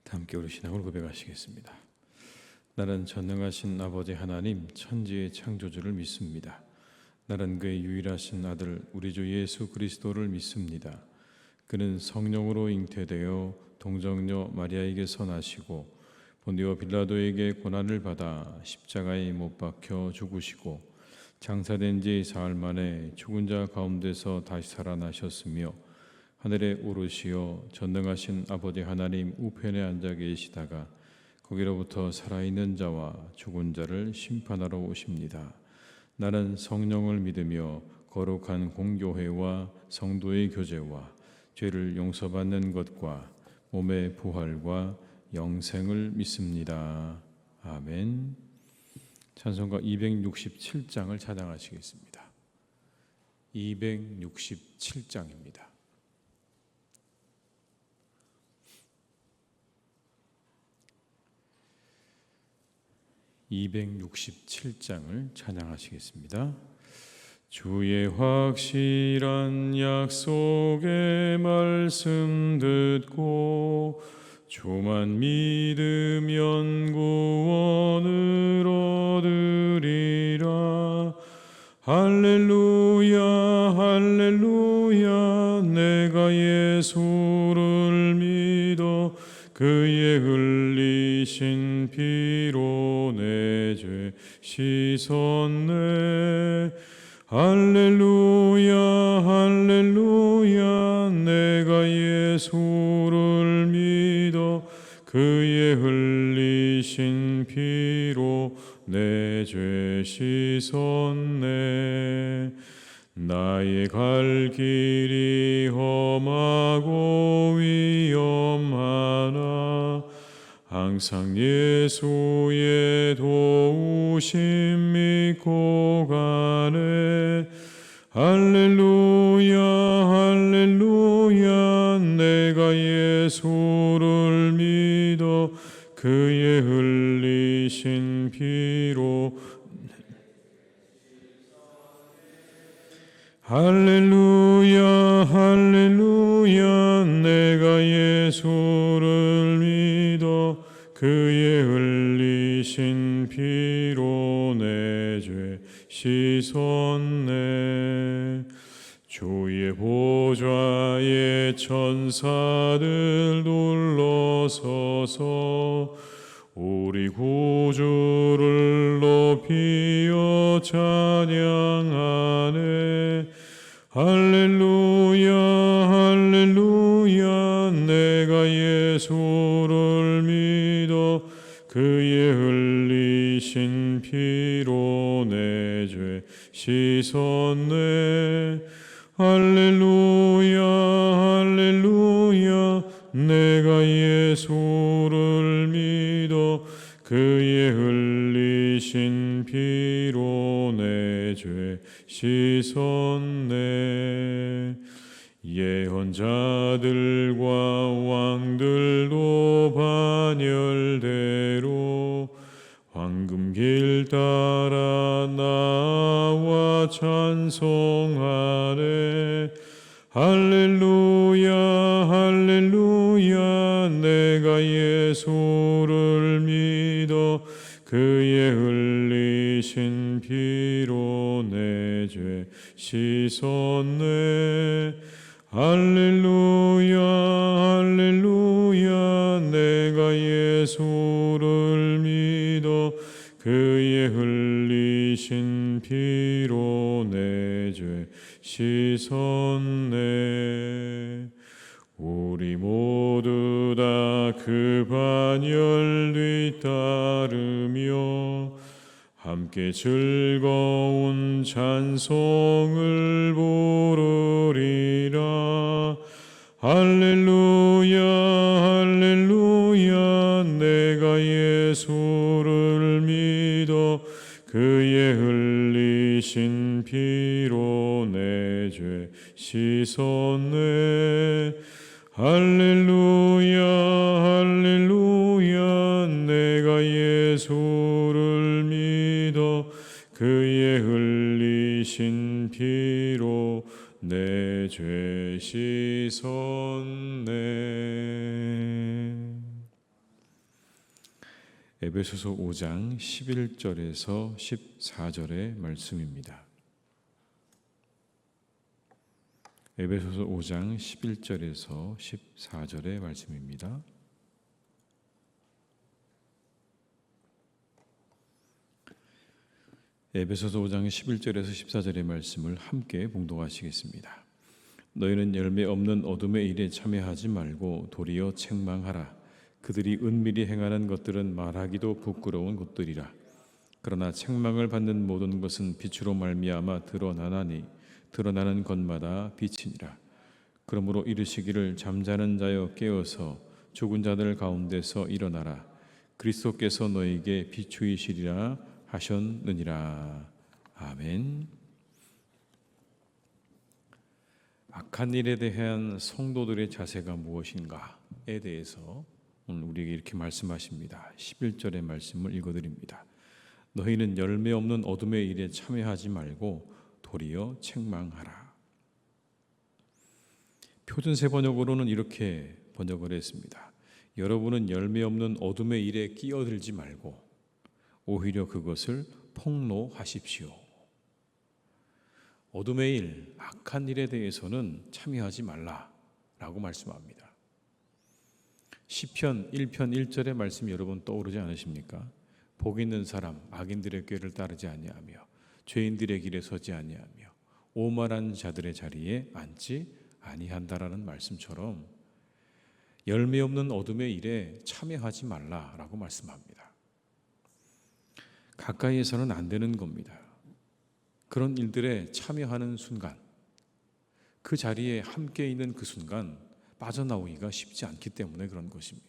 함께 우리 신앙을 고백하시겠습니다. 나는 전능하신 아버지 하나님 천지의 창조주를 믿습니다. 나는 그의 유일하신 아들 우리 주 예수 그리스도를 믿습니다. 그는 성령으로 잉태되어 동정녀 마리아에게서 나시고 본디오 빌라도에게 고난을 받아 십자가에 못 박혀 죽으시고 장사된 지 사흘 만에 죽은 자 가운데서 다시 살아나셨으며 하늘에 오르시어 전능하신 아버지 하나님 우편에 앉아 계시다가 거기로부터 살아있는 자와 죽은 자를 심판하러 오십니다. 나는 성령을 믿으며 거룩한 공교회와 성도의 교제와 죄를 용서받는 것과 몸의 부활과 영생을 믿습니다. 아멘. 찬송가 267장을 찬양하시겠습니다. 267장입니다. 267장을 찬양하시겠습니다. 주의 확실한 약속의 말씀 듣고 주만 믿으면 구원을 얻으리라. 할렐루야 할렐루야 내가 예수를 믿어 그의 흘리신 피로 내 죄 씻었네. 할렐루야 할렐루야 내가 예수를 믿어 그의 흘리신 피로 내 죄 씻었네. 나의 갈 길이 험하고 위험하나 항상 예수의 도우심 믿고 가네. 할렐루야 할렐루야 내가 예수를 믿어 그의 흘리신 피로 할렐루야 할렐루야 내가 예수를 믿어 그의 흘리신 피로 내 죄 씻었네. 주의 보좌에 천사들 둘러서서 우리 구주를 높이어 찬양하네. 할렐루야 할렐루야 내가 예수를 믿어 그의 흘리신 피로 내 죄 씻었네. 할렐루야 할렐루야 내가 예수를 믿어 그의 흘리신 피로 내 죄 씻었네. 예언자들과 왕들도 반열대로 황금길 따라 나와 찬송하네. 할렐루야 할렐루야 내가 예수를 믿어 그의 흘리신 피로 내 죄 씻었네. 할렐루야 할렐루야 내가 예수를 믿어 그의 흘리신 피로 내 죄 씻었네. 우리 모두 다 그 반열 뒤따르며 함께 즐거운 찬송을 부르리라. 할렐루야 할렐루야 내가 예수를 믿어 그의 흘리신 피로 내 죄 씻었네. 할렐루야 할렐루야 내가 예수를 믿어 그의 흘리신 피로 내 죄 씻었네. 에베소서 5장 11절에서 14절의 말씀입니다. 에베소서 5장 11절에서 14절의 말씀입니다. 에베소서 5장 11절에서 14절의 말씀을 함께 봉독하시겠습니다. 너희는 열매 없는 어둠의 일에 참여하지 말고 도리어 책망하라. 그들이 은밀히 행하는 것들은 말하기도 부끄러운 것들이라. 그러나 책망을 받는 모든 것은 빛으로 말미암아 드러나나니 드러나는 것마다 빛이니라. 그러므로 이르시기를 잠자는 자여 깨어서 죽은 자들 가운데서 일어나라. 그리스도께서 너희에게 비추이시리라 하셨느니라. 아멘. 악한 일에 대한 성도들의 자세가 무엇인가에 대해서 오늘 우리에게 이렇게 말씀하십니다. 11절의 말씀을 읽어드립니다. 너희는 열매 없는 어둠의 일에 참여하지 말고 도리어 책망하라. 표준세 번역으로는 이렇게 번역을 했습니다. 여러분은 열매 없는 어둠의 일에 끼어들지 말고 오히려 그것을 폭로하십시오. 어둠의 일, 악한 일에 대해서는 참여하지 말라라고 말씀합니다. 시편 1편 1절의 말씀 여러분 떠오르지 않으십니까? 복 있는 사람 악인들의 꾀를 따르지 아니하며 죄인들의 길에 서지 아니하며 오만한 자들의 자리에 앉지 아니한다라는 말씀처럼 열매 없는 어둠의 일에 참여하지 말라라고 말씀합니다. 가까이에서는 안 되는 겁니다. 그런 일들에 참여하는 순간, 그 자리에 함께 있는 그 순간 빠져나오기가 쉽지 않기 때문에 그런 것입니다.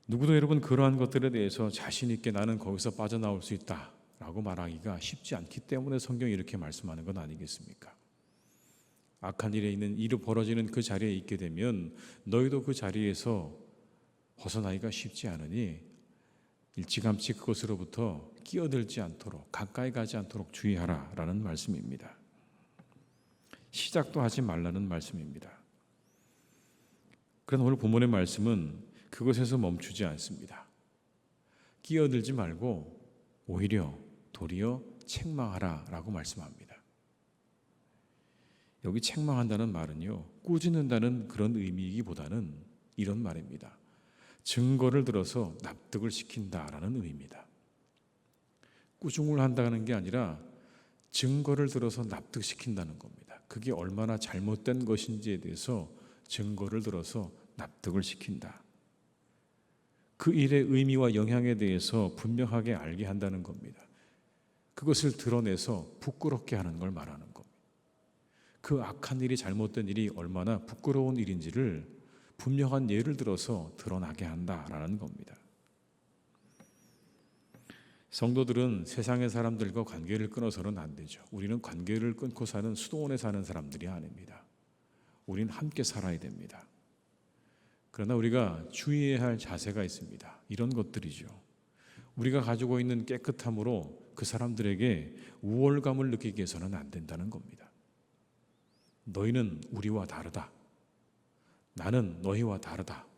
누구도 여러분 그러한 것들에 대해서 자신 있게 나는 거기서 빠져나올 수 있다라고 말하기가 쉽지 않기 때문에 성경이 이렇게 말씀하는 건 아니겠습니까? 악한 일에 있는 일이 벌어지는 그 자리에 있게 되면 너희도 그 자리에서 벗어나기가 쉽지 않으니 일찌감치 그것으로부터 끼어들지 않도록 가까이 가지 않도록 주의하라라는 말씀입니다. 시작도 하지 말라는 말씀입니다. 그러나 오늘 본문의 말씀은 그것에서 멈추지 않습니다. 끼어들지 말고 오히려 도리어 책망하라라고 말씀합니다. 여기 책망한다는 말은요, 꾸짖는다는 그런 의미이기보다는 이런 말입니다. 증거를 들어서 납득을 시킨다라는 의미입니다. 꾸중을 한다는 게 아니라 증거를 들어서 납득시킨다는 겁니다. 그게 얼마나 잘못된 것인지에 대해서 증거를 들어서 납득을 시킨다. 그 일의 의미와 영향에 대해서 분명하게 알게 한다는 겁니다. 그것을 드러내서 부끄럽게 하는 걸 말하는 겁니다. 그 악한 일이 잘못된 일이 얼마나 부끄러운 일인지를 분명한 예를 들어서 드러나게 한다라는 겁니다. 성도들은 세상의 사람들과 관계를 끊어서는 안 되죠. 우리는 관계를 끊고 사는 수도원에 사는 사람들이 아닙니다. 우리는 함께 살아야 됩니다. 그러나 우리가 주의해야 할 자세가 있습니다. 이런 것들이죠. 우리가 가지고 있는 깨끗함으로 그 사람들에게 우월감을 느끼게 해서는 안 된다는 겁니다. 너희는 우리와 다르다. 나는 너희와 다르다.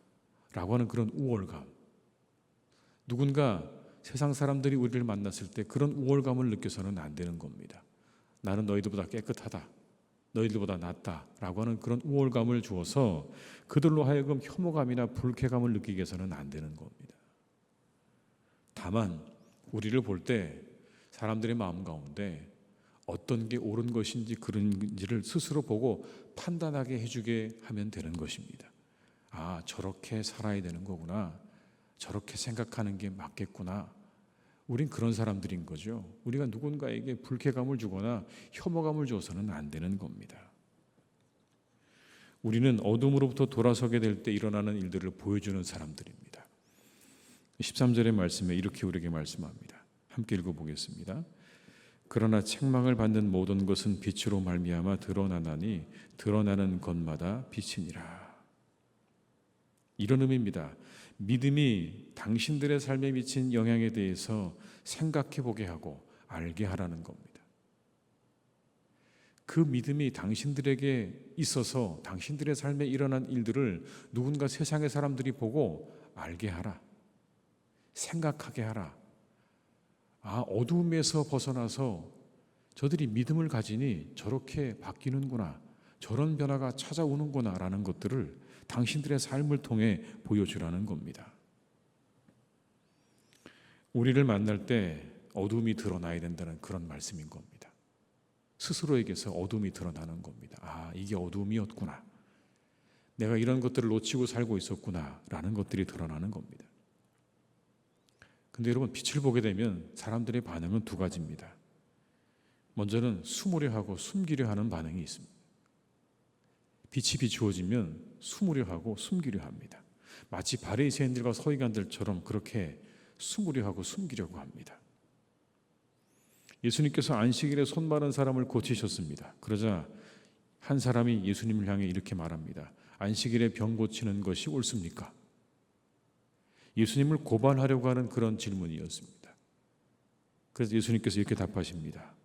라고 하는 그런 우월감. 누군가 세상 사람들이 우리를 만났을 때 그런 우월감을 느껴서는 안 되는 겁니다. 나는 너희들보다 깨끗하다. 너희들보다 낫다. 라고 하는 그런 우월감을 주어서 그들로 하여금 혐오감이나 불쾌감을 느끼게 해서는 안 되는 겁니다. 다만 우리를 볼 때 사람들의 마음 가운데 어떤 게 옳은 것인지 그른지를 스스로 보고 판단하게 해주게 하면 되는 것입니다. 아, 저렇게 살아야 되는 거구나. 저렇게 생각하는 게 맞겠구나. 우린 그런 사람들인 거죠. 우리가 누군가에게 불쾌감을 주거나 혐오감을 줘서는 안 되는 겁니다. 우리는 어둠으로부터 돌아서게 될 때 일어나는 일들을 보여주는 사람들입니다. 13절의 말씀에 이렇게 우리에게 말씀합니다. 함께 읽어보겠습니다. 그러나 책망을 받는 모든 것은 빛으로 말미암아 드러나나니 드러나는 것마다 빛이니라. 이런 의미입니다. 믿음이 당신들의 삶에 미친 영향에 대해서 생각해 보게 하고 알게 하라는 겁니다. 그 믿음이 당신들에게 있어서 당신들의 삶에 일어난 일들을 누군가 세상의 사람들이 보고 알게 하라. 생각하게 하라. 아, 어두움에서 벗어나서 저들이 믿음을 가지니 저렇게 바뀌는구나. 저런 변화가 찾아오는구나 라는 것들을 당신들의 삶을 통해 보여주라는 겁니다. 우리를 만날 때 어둠이 드러나야 된다는 그런 말씀인 겁니다. 스스로에게서 어둠이 드러나는 겁니다. 아, 이게 어둠이었구나. 내가 이런 것들을 놓치고 살고 있었구나 라는 것들이 드러나는 겁니다. 근데 여러분, 빛을 보게 되면 사람들의 반응은 두 가지입니다. 먼저는 숨으려 하고 숨기려 하는 반응이 있습니다. 빛이 비추어지면 숨으려 하고 숨기려 합니다. 마치 바리새인들과 서기관들처럼 그렇게 숨으려 하고 숨기려고 합니다. 예수님께서 안식일에 손 마른 사람을 고치셨습니다. 그러자 한 사람이 예수님을 향해 이렇게 말합니다. 안식일에 병 고치는 것이 옳습니까? 예수님을 고발하려고 하는 그런 질문이었습니다. 그래서 예수님께서 이렇게 답하십니다.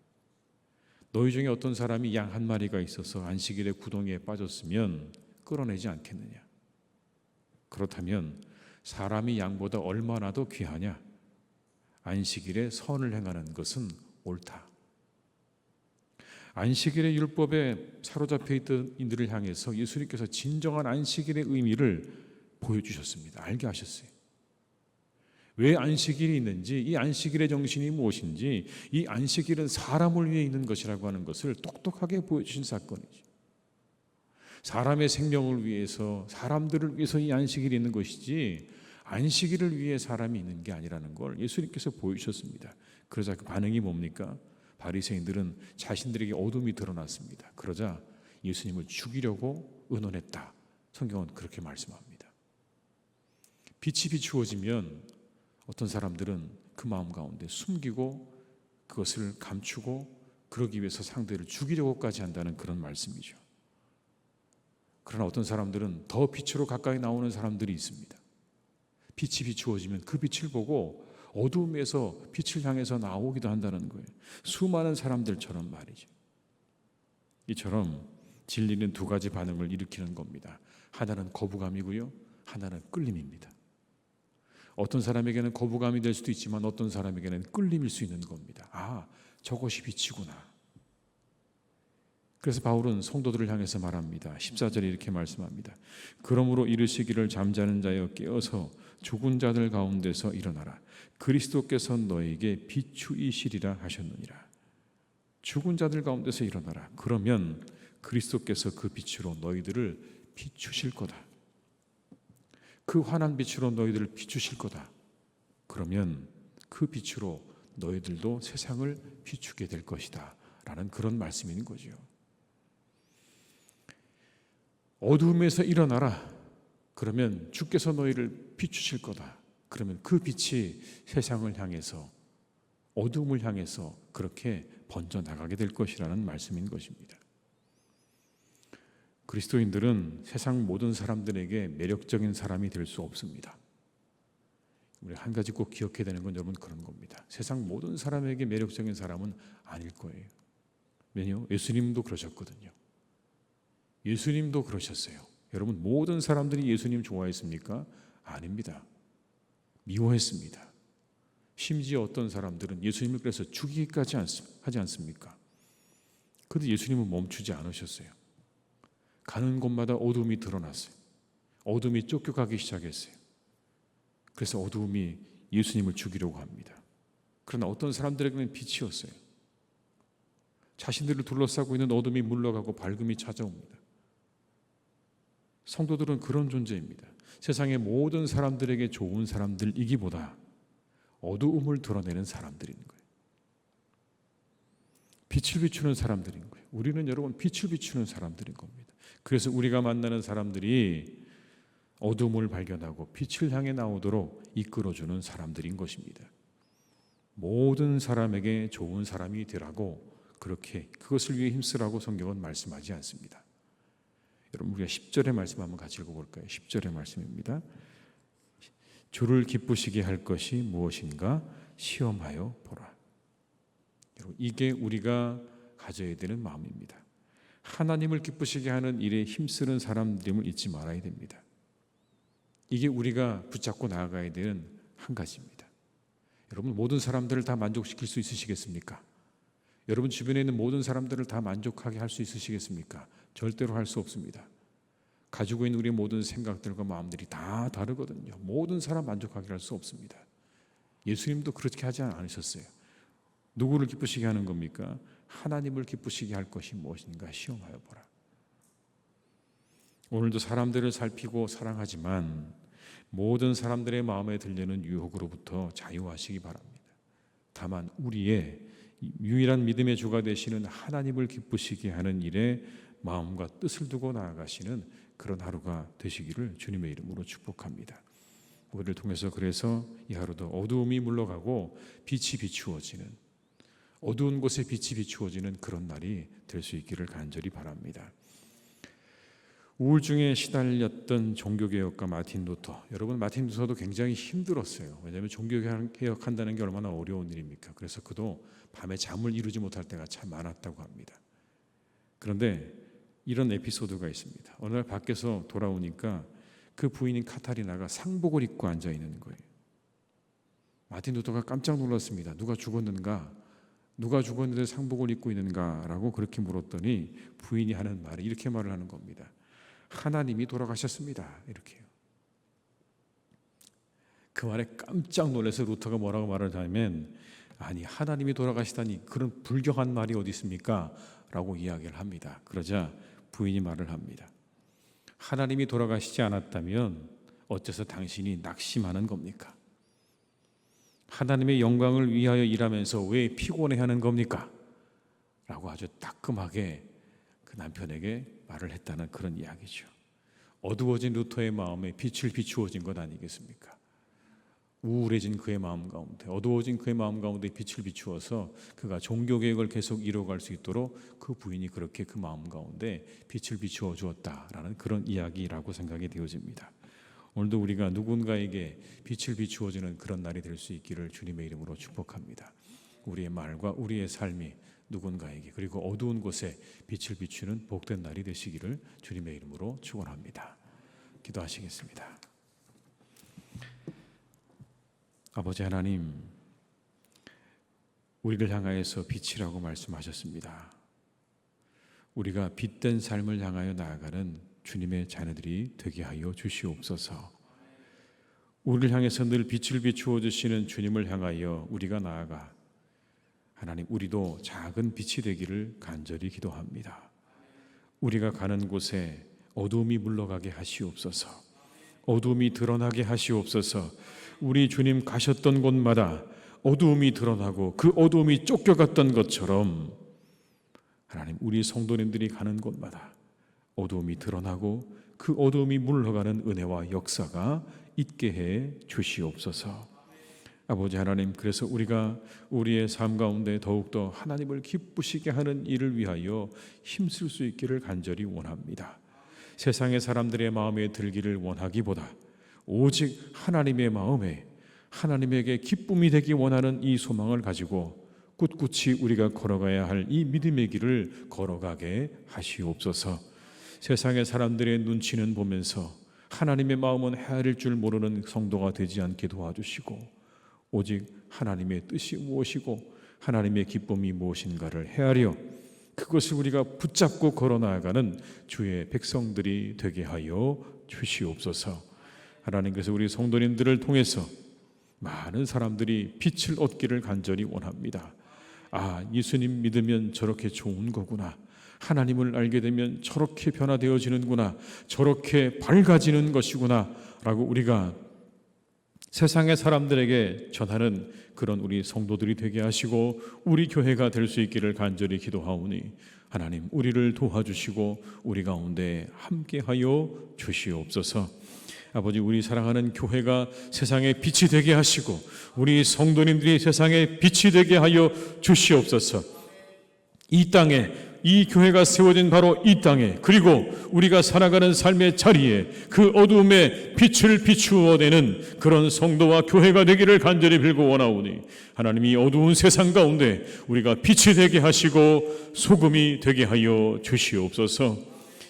너희 중에 어떤 사람이 양 한 마리가 있어서 안식일에 구덩이에 빠졌으면 끌어내지 않겠느냐? 그렇다면 사람이 양보다 얼마나 더 귀하냐? 안식일에 선을 행하는 것은 옳다. 안식일의 율법에 사로잡혀 있던 이들을 향해서 예수님께서 진정한 안식일의 의미를 보여주셨습니다. 알게 하셨어요. 왜 안식일이 있는지, 이 안식일의 정신이 무엇인지, 이 안식일은 사람을 위해 있는 것이라고 하는 것을 똑똑하게 보여주신 사건이죠. 사람의 생명을 위해서, 사람들을 위해서 이 안식일이 있는 것이지 안식일을 위해 사람이 있는 게 아니라는 걸 예수님께서 보여주셨습니다. 그러자 그 반응이 뭡니까? 바리새인들은 자신들에게 어둠이 드러났습니다. 그러자 예수님을 죽이려고 의논했다. 성경은 그렇게 말씀합니다. 빛이 비추어지면 어떤 사람들은 그 마음 가운데 숨기고 그것을 감추고 그러기 위해서 상대를 죽이려고까지 한다는 그런 말씀이죠. 그러나 어떤 사람들은 더 빛으로 가까이 나오는 사람들이 있습니다. 빛이 비추어지면 그 빛을 보고 어두움에서 빛을 향해서 나오기도 한다는 거예요. 수많은 사람들처럼 말이죠. 이처럼 진리는 두 가지 반응을 일으키는 겁니다. 하나는 거부감이고요, 하나는 끌림입니다. 어떤 사람에게는 거부감이 될 수도 있지만 어떤 사람에게는 끌림일 수 있는 겁니다. 아, 저것이 빛이구나. 그래서 바울은 성도들을 향해서 말합니다. 14절에 이렇게 말씀합니다. 그러므로 이르시기를 잠자는 자여 깨어서 죽은 자들 가운데서 일어나라. 그리스도께서 너에게 비추이시리라 하셨느니라. 죽은 자들 가운데서 일어나라. 그러면 그리스도께서 그 빛으로 너희들을 비추실 거다. 그 환한 빛으로 너희들을 비추실 거다. 그러면 그 빛으로 너희들도 세상을 비추게 될 것이다 라는 그런 말씀인 거죠. 어두움에서 일어나라. 그러면 주께서 너희를 비추실 거다. 그러면 그 빛이 세상을 향해서, 어두움을 향해서 그렇게 번져나가게 될 것이라는 말씀인 것입니다. 그리스도인들은 세상 모든 사람들에게 매력적인 사람이 될 수 없습니다. 우리 한 가지 꼭 기억해야 되는 건 여러분 그런 겁니다. 세상 모든 사람에게 매력적인 사람은 아닐 거예요. 왜냐요? 예수님도 그러셨거든요. 예수님도 그러셨어요. 여러분, 모든 사람들이 예수님 좋아했습니까? 아닙니다. 미워했습니다. 심지어 어떤 사람들은 예수님을 그래서 죽이기까지 하지 않습니까? 그런데 예수님은 멈추지 않으셨어요. 가는 곳마다 어둠이 드러났어요. 어둠이 쫓겨가기 시작했어요. 그래서 어둠이 예수님을 죽이려고 합니다. 그러나 어떤 사람들에게는 빛이었어요. 자신들을 둘러싸고 있는 어둠이 물러가고 밝음이 찾아옵니다. 성도들은 그런 존재입니다. 세상의 모든 사람들에게 좋은 사람들이기보다 어두움을 드러내는 사람들인 거예요. 빛을 비추는 사람들인 거예요. 우리는 여러분 빛을 비추는 사람들인 겁니다. 그래서 우리가 만나는 사람들이 어둠을 발견하고 빛을 향해 나오도록 이끌어주는 사람들인 것입니다. 모든 사람에게 좋은 사람이 되라고, 그렇게 그것을 위해 힘쓰라고 성경은 말씀하지 않습니다. 여러분, 우리가 10절의 말씀 한번 같이 읽어볼까요? 10절의 말씀입니다. 주를 기쁘시게 할 것이 무엇인가 시험하여 보라. 여러분, 이게 우리가 가져야 되는 마음입니다. 하나님을 기쁘시게 하는 일에 힘쓰는 사람들임을 잊지 말아야 됩니다. 이게 우리가 붙잡고 나아가야 되는 한 가지입니다. 여러분, 모든 사람들을 다 만족시킬 수 있으시겠습니까? 여러분 주변에 있는 모든 사람들을 다 만족하게 할 수 있으시겠습니까? 절대로 할 수 없습니다. 가지고 있는 우리의 모든 생각들과 마음들이 다 다르거든요. 모든 사람 만족하게 할 수 없습니다. 예수님도 그렇게 하지 않으셨어요. 누구를 기쁘시게 하는 겁니까? 하나님을 기쁘시게 할 것이 무엇인가 시험하여 보라. 오늘도 사람들을 살피고 사랑하지만 모든 사람들의 마음에 들려는 유혹으로부터 자유하시기 바랍니다. 다만 우리의 유일한 믿음의 주가 되시는 하나님을 기쁘시게 하는 일에 마음과 뜻을 두고 나아가시는 그런 하루가 되시기를 주님의 이름으로 축복합니다. 우리를 통해서 그래서 이 하루도 어두움이 물러가고 빛이 비추어지는, 어두운 곳에 빛이 비추어지는 그런 날이 될 수 있기를 간절히 바랍니다. 우울증에 시달렸던 종교개혁가 마틴 루터, 여러분 마틴 루터도 굉장히 힘들었어요. 왜냐하면 종교개혁한다는 게 얼마나 어려운 일입니까? 그래서 그도 밤에 잠을 이루지 못할 때가 참 많았다고 합니다. 그런데 이런 에피소드가 있습니다. 어느 날 밖에서 돌아오니까 그 부인인 카타리나가 상복을 입고 앉아 있는 거예요. 마틴 루터가 깜짝 놀랐습니다. 누가 죽었는가? 누가 죽었는데 상복을 입고 있는가? 라고 그렇게 물었더니 부인이 하는 말이 이렇게 말을 하는 겁니다. 하나님이 돌아가셨습니다. 이렇게요. 그 말에 깜짝 놀라서 루터가 뭐라고 말을 하냐면, 아니 하나님이 돌아가시다니 그런 불경한 말이 어디 있습니까? 라고 이야기를 합니다. 그러자 부인이 말을 합니다. 하나님이 돌아가시지 않았다면 어째서 당신이 낙심하는 겁니까? 하나님의 영광을 위하여 일하면서 왜 피곤해하는 겁니까? 라고 아주 따끔하게 그 남편에게 말을 했다는 그런 이야기죠. 어두워진 루터의 마음에 빛을 비추어진 것 아니겠습니까? 우울해진 그의 마음 가운데, 어두워진 그의 마음 가운데 빛을 비추어서 그가 종교개혁을 계속 이뤄갈 수 있도록 그 부인이 그렇게 그 마음 가운데 빛을 비추어 주었다라는 그런 이야기라고 생각이 되어집니다. 오늘도 우리가 누군가에게 빛을 비추어주는 그런 날이 될 수 있기를 주님의 이름으로 축복합니다. 우리의 말과 우리의 삶이 누군가에게, 그리고 어두운 곳에 빛을 비추는 복된 날이 되시기를 주님의 이름으로 축원합니다. 기도하시겠습니다. 아버지 하나님, 우리를 향하여서 빛이라고 말씀하셨습니다. 우리가 빛된 삶을 향하여 나아가는 주님의 자녀들이 되게 하여 주시옵소서. 우리를 향해서 늘 빛을 비추어 주시는 주님을 향하여 우리가 나아가 하나님, 우리도 작은 빛이 되기를 간절히 기도합니다. 우리가 가는 곳에 어두움이 물러가게 하시옵소서. 어두움이 드러나게 하시옵소서. 우리 주님 가셨던 곳마다 어두움이 드러나고 그 어두움이 쫓겨갔던 것처럼 하나님, 우리 성도님들이 가는 곳마다 어두움이 드러나고 그 어두움이 물러가는 은혜와 역사가 있게 해 주시옵소서. 아버지 하나님, 그래서 우리가 우리의 삶 가운데 더욱더 하나님을 기쁘시게 하는 일을 위하여 힘쓸 수 있기를 간절히 원합니다. 세상의 사람들의 마음에 들기를 원하기보다 오직 하나님의 마음에 하나님에게 기쁨이 되기 원하는 이 소망을 가지고 꿋꿋이 우리가 걸어가야 할 이 믿음의 길을 걸어가게 하시옵소서. 세상의 사람들의 눈치는 보면서 하나님의 마음은 헤아릴 줄 모르는 성도가 되지 않게 도와주시고, 오직 하나님의 뜻이 무엇이고 하나님의 기쁨이 무엇인가를 헤아려 그것을 우리가 붙잡고 걸어나가는 주의 백성들이 되게 하여 주시옵소서. 하나님께서 우리 성도님들을 통해서 많은 사람들이 빛을 얻기를 간절히 원합니다. 아, 예수님 믿으면 저렇게 좋은 거구나, 하나님을 알게 되면 저렇게 변화되어지는구나, 저렇게 밝아지는 것이구나 라고 우리가 세상의 사람들에게 전하는 그런 우리 성도들이 되게 하시고 우리 교회가 될 수 있기를 간절히 기도하오니 하나님, 우리를 도와주시고 우리 가운데 함께하여 주시옵소서. 아버지, 우리 사랑하는 교회가 세상의 빛이 되게 하시고 우리 성도님들이 세상의 빛이 되게 하여 주시옵소서. 이 땅에 이 교회가 세워진 바로 이 땅에, 그리고 우리가 살아가는 삶의 자리에 그 어두움에 빛을 비추어내는 그런 성도와 교회가 되기를 간절히 빌고 원하오니, 하나님이 어두운 세상 가운데 우리가 빛이 되게 하시고 소금이 되게 하여 주시옵소서.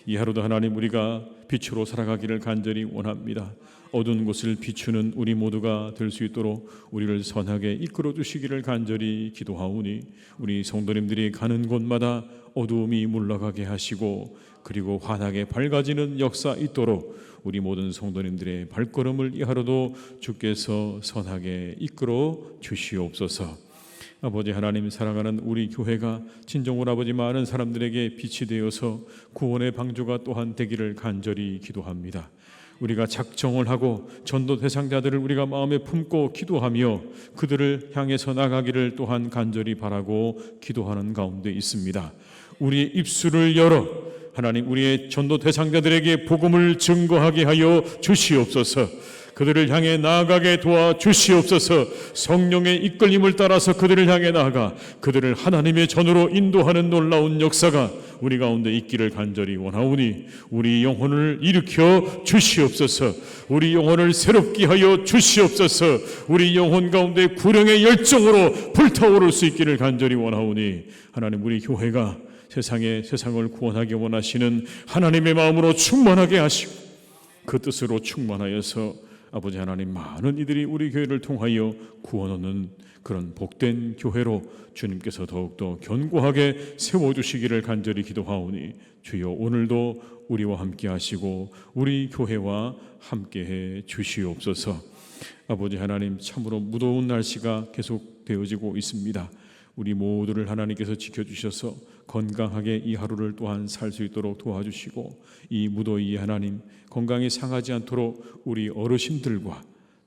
이 하루도 하나님, 우리가 빛으로 살아가기를 간절히 원합니다. 어두운 곳을 비추는 우리 모두가 될 수 있도록 우리를 선하게 이끌어 주시기를 간절히 기도하오니, 우리 성도님들이 가는 곳마다 어두움이 물러가게 하시고, 그리고 환하게 밝아지는 역사 있도록 우리 모든 성도님들의 발걸음을 이 하루도 주께서 선하게 이끌어 주시옵소서. 아버지 하나님, 사랑하는 우리 교회가 진정으로 아버지 많은 사람들에게 빛이 되어서 구원의 방주가 또한 되기를 간절히 기도합니다. 우리가 작정을 하고 전도 대상자들을 우리가 마음에 품고 기도하며 그들을 향해서 나가기를 또한 간절히 바라고 기도하는 가운데 있습니다. 우리의 입술을 열어 하나님, 우리의 전도 대상자들에게 복음을 증거하게 하여 주시옵소서. 그들을 향해 나아가게 도와 주시옵소서. 성령의 이끌림을 따라서 그들을 향해 나아가 그들을 하나님의 전으로 인도하는 놀라운 역사가 우리 가운데 있기를 간절히 원하오니, 우리 영혼을 일으켜 주시옵소서. 우리 영혼을 새롭게 하여 주시옵소서. 우리 영혼 가운데 구령의 열정으로 불타오를 수 있기를 간절히 원하오니, 하나님, 우리 교회가 세상을 구원하기 원하시는 하나님의 마음으로 충만하게 하시고 그 뜻으로 충만하여서 아버지 하나님, 많은 이들이 우리 교회를 통하여 구원 얻는 그런 복된 교회로 주님께서 더욱더 견고하게 세워주시기를 간절히 기도하오니, 주여 오늘도 우리와 함께 하시고 우리 교회와 함께해 주시옵소서. 아버지 하나님, 참으로 무더운 날씨가 계속 되어지고 있습니다. 우리 모두를 하나님께서 지켜주셔서 건강하게 이 하루를 또한 살 수 있도록 도와주시고, 이 무더위에 하나님 건강이 상하지 않도록 우리 어르신들과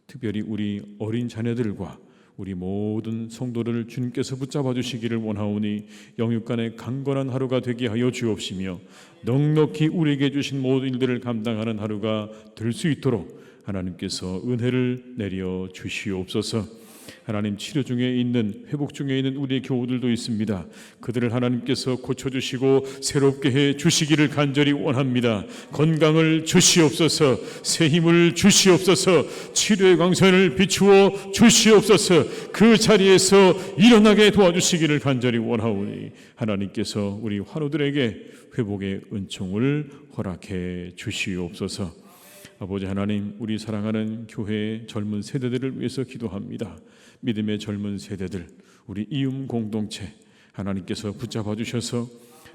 특별히 우리 어린 자녀들과 우리 모든 성도들을 주님께서 붙잡아 주시기를 원하오니, 영육간의 강건한 하루가 되게 하여 주옵시며 넉넉히 우리에게 주신 모든 일들을 감당하는 하루가 될 수 있도록 하나님께서 은혜를 내려 주시옵소서. 하나님, 치료 중에 있는, 회복 중에 있는 우리의 교우들도 있습니다. 그들을 하나님께서 고쳐주시고 새롭게 해 주시기를 간절히 원합니다. 건강을 주시옵소서. 새 힘을 주시옵소서. 치료의 광선을 비추어 주시옵소서. 그 자리에서 일어나게 도와주시기를 간절히 원하오니, 하나님께서 우리 환우들에게 회복의 은총을 허락해 주시옵소서. 아버지 하나님, 우리 사랑하는 교회의 젊은 세대들을 위해서 기도합니다. 믿음의 젊은 세대들, 우리 이음 공동체 하나님께서 붙잡아 주셔서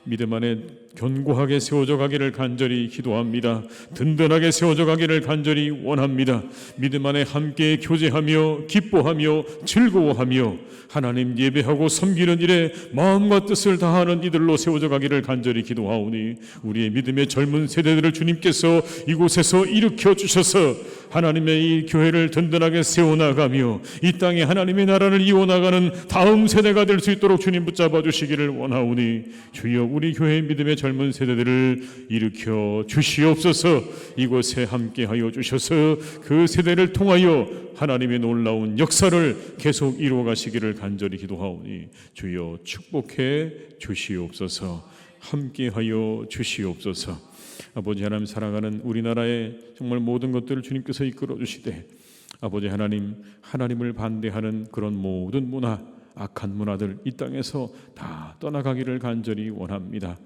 믿음 안에 견고하게 세워져 가기를 간절히 기도합니다. 든든하게 세워져 가기를 간절히 원합니다. 믿음 안에 함께 교제하며 기뻐하며 즐거워하며 하나님 예배하고 섬기는 일에 마음과 뜻을 다하는 이들로 세워져 가기를 간절히 기도하오니, 우리의 믿음의 젊은 세대들을 주님께서 이곳에서 일으켜 주셔서 하나님의 이 교회를 든든하게 세워나가며 이 땅에 하나님의 나라를 이어나가는 다음 세대가 될 수 있도록 주님 붙잡아 주시기를 원하오니, 주여 우리 교회의 믿음의 젊은 세대들을 일으켜 주시옵소서. 이곳에 함께하여 주셔서 그 세대를 통하여 하나님의 놀라운 역사를 계속 이루어 가시기를 간절히 기도하오니, 주여 축복해 주시옵소서. 함께하여 주시옵소서. 아버지 하나님, 사랑하는 우리나라의 정말 모든 것들을 주님께서 이끌어 주시되, 아버지 하나님, 하나님을 반대하는 그런 모든 문화, 악한 문화들 이 땅에서 다 떠나가기를 간절히 원합니다.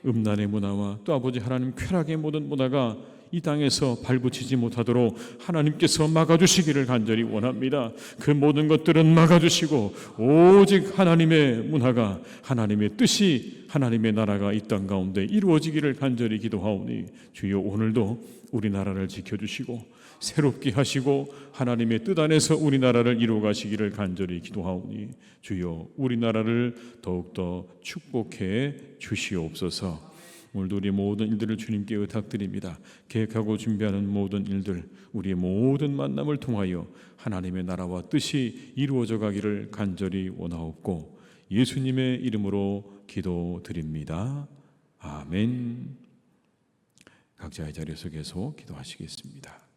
음란의 문화와 또 아버지 하나님 쾌락의 모든 문화가 이 땅에서 발붙이지 못하도록 하나님께서 막아주시기를 간절히 원합니다. 그 모든 것들은 막아주시고 오직 하나님의 문화가, 하나님의 뜻이, 하나님의 나라가 이 땅 가운데 이루어지기를 간절히 기도하오니, 주여 오늘도 우리나라를 지켜주시고 새롭게 하시고 하나님의 뜻 안에서 우리나라를 이루어 가시기를 간절히 기도하오니, 주여 우리나라를 더욱더 축복해 주시옵소서. 오늘도 우리의 모든 일들을 주님께 의탁드립니다. 계획하고 준비하는 모든 일들, 우리의 모든 만남을 통하여 하나님의 나라와 뜻이 이루어져 가기를 간절히 원하옵고 예수님의 이름으로 기도드립니다. 아멘. 각자의 자리에서 계속 기도하시겠습니다.